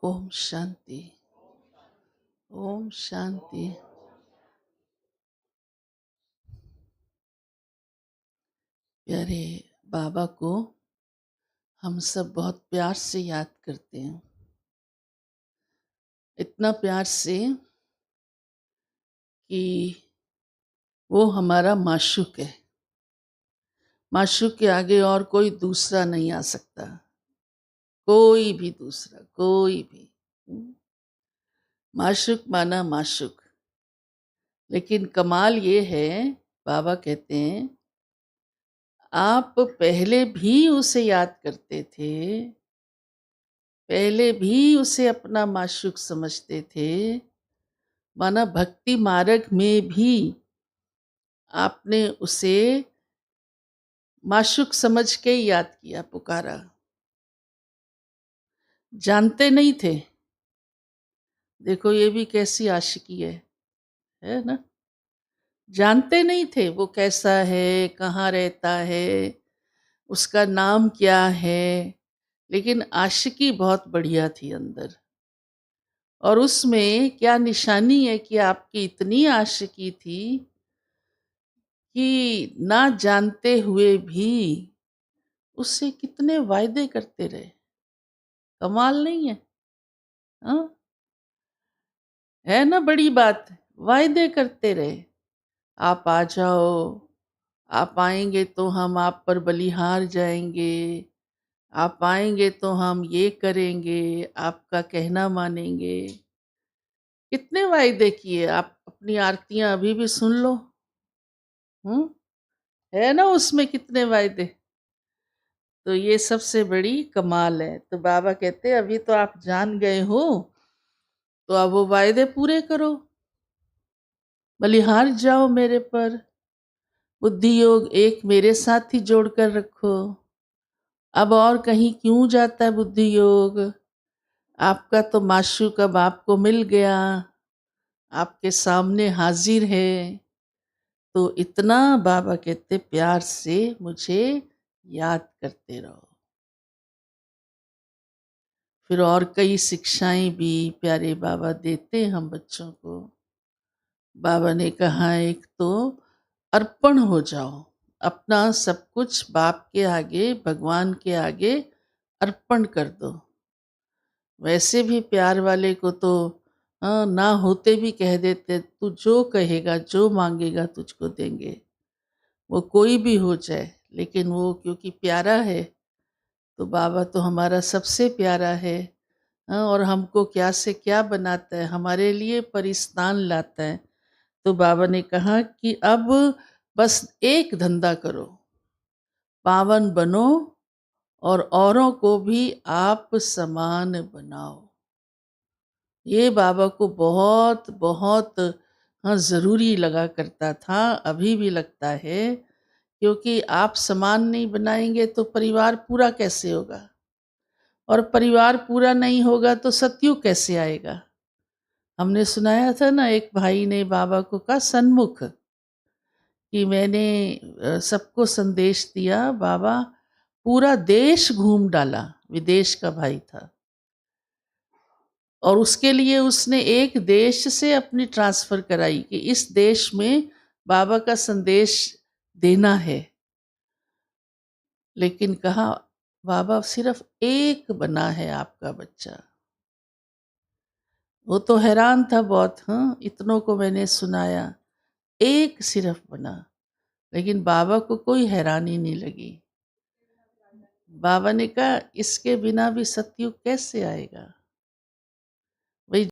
ओम शांति। ओम शांति। प्यारे बाबा को हम सब बहुत प्यार से याद करते हैं, इतना प्यार से कि वो हमारा माशूक है। माशूक के आगे और कोई दूसरा नहीं आ सकता, कोई भी दूसरा, कोई भी। माशूक माना माशूक। लेकिन कमाल ये है, बाबा कहते हैं आप पहले भी उसे याद करते थे, पहले भी उसे अपना माशूक समझते थे। माना भक्ति मार्ग में भी आपने उसे माशूक समझ के याद किया, पुकारा। जानते नहीं थे। देखो ये भी कैसी आशिकी है ना। जानते नहीं थे वो कैसा है, कहाँ रहता है, उसका नाम क्या है, लेकिन आशिकी बहुत बढ़िया थी अंदर। और उसमें क्या निशानी है कि आपकी इतनी आशिकी थी कि ना जानते हुए भी उससे कितने वायदे करते रहे। कमाल नहीं है? हाँ, है ना बड़ी बात। वायदे करते रहे, आप आ जाओ, आप आएंगे तो हम आप पर बलिहार जाएंगे, आप आएंगे तो हम ये करेंगे, आपका कहना मानेंगे। कितने वायदे किए। आप अपनी आरतियां अभी भी सुन लो। हम्म, है ना उसमें कितने वायदे। तो ये सबसे बड़ी कमाल है। तो बाबा कहते हैं अभी तो आप जान गए हो, तो अब वो वायदे पूरे करो, बलिहार जाओ मेरे पर। बुद्धि योग एक मेरे साथ ही जोड़कर रखो। अब और कहीं क्यों जाता है बुद्धि योग। आपका तो माशूक अब आपको मिल गया, आपके सामने हाजिर है। तो इतना बाबा कहते प्यार से मुझे याद करते रहो। फिर और कई शिक्षाएं भी प्यारे बाबा देते हम बच्चों को। बाबा ने कहा एक तो अर्पण हो जाओ, अपना सब कुछ बाप के आगे, भगवान के आगे अर्पण कर दो। वैसे भी प्यार वाले को तो ना होते भी कह देते, तू जो कहेगा जो मांगेगा तुझको देंगे, वो कोई भी हो जाए। लेकिन वो क्योंकि प्यारा है, तो बाबा तो हमारा सबसे प्यारा है। और हमको क्या से क्या बनाता है, हमारे लिए परिस्तान लाता है। तो बाबा ने कहा कि अब बस एक धंधा करो, पावन बनो और औरों को भी आप समान बनाओ। ये बाबा को बहुत बहुत ज़रूरी लगा करता था, अभी भी लगता है। क्योंकि आप समान नहीं बनाएंगे तो परिवार पूरा कैसे होगा, और परिवार पूरा नहीं होगा तो सतयुग कैसे आएगा। हमने सुनाया था ना, एक भाई ने बाबा को कहा सन्मुख कि मैंने सबको संदेश दिया, बाबा पूरा देश घूम डाला। विदेश का भाई था, और उसके लिए उसने एक देश से अपनी ट्रांसफर कराई कि इस देश में बाबा का संदेश देना है। लेकिन कहा बाबा सिर्फ एक बना है आपका बच्चा। वो तो हैरान था बहुत। हाँ, इतनों को मैंने सुनाया, एक सिर्फ बना। लेकिन बाबा को कोई हैरानी नहीं लगी। बाबा ने कहा इसके बिना भी सतयुग कैसे आएगा।